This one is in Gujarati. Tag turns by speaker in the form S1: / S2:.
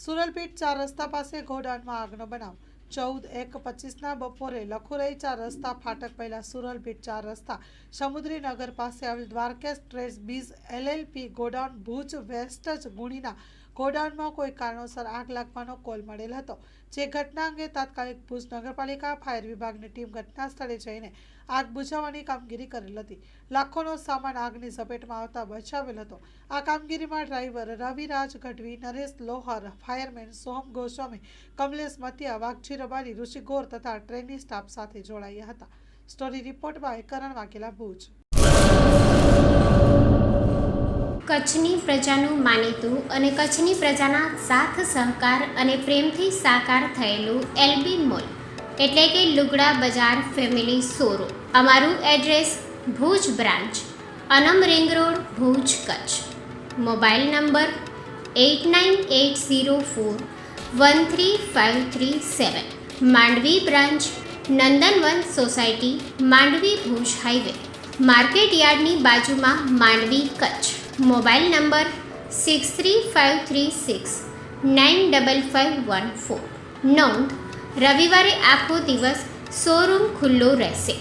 S1: સુરલપીટ 4 રસ્તા પાસે ગોડાઉનમાં આગનો બનાવ 14:1:25 બપોરે લખુરઈ 4 રસ્તા ફાટક પહેલા સુરલપીટ 4 રસ્તા સમુદ્રી નગર પાસે આવેલ Dwarkesh traders biz LLP godown Bhuj વેસ્ટજ ગુણીના ગોડાઉનમાં કોઈ કારણોસર આગ લાગવાનો કોલ મળેલ હતો। જે ઘટના અંગે તાત્કાલિક ભુજ નગરપાલિકા ફાયર વિભાગની ટીમ ઘટના સ્થળે જઈને આગ બુઝાવવાની કામગીરી કરેલ હતી। લાખોનો સામાન આગની ઝપેટમાં આવતા બચાવેલ હતો। આ કામગીરીમાં ડ્રાઈવર રવિરાજ ગઢવી, નરેશ લોહર, ફાયરમેન સોહમ ગોસ્વામી, કમલેશ મતિયા, વાઘજી રબારી, ઋષિ ગોર તથા ટ્રેની સ્ટાફ સાથે જોડાયા હતા। સ્ટોરી રિપોર્ટ બાય કરણ વાઘેલા, ભુજ।
S2: કચ્છની પ્રજાનું માનીતું અને કચ્છની પ્રજાના સાથ સહકાર અને પ્રેમથી સાકાર થયેલું LB મોલ એટલે કે લુગડા બજાર ફેમિલી શોરૂમ। અમારું address Bhuj branch, Anam ring road, Bhuj, Kutch. Mobile number 8980413537। Mandvi branch, Nandanvan society, Mandvi, Bhuj highway, market યાર્ડની બાજુમાં, માંડવી, કચ્છ। Mobile number 6353695514। નોંધ: રવિવારે આખો દિવસ શોરૂમ ખુલ્લો રહેશે।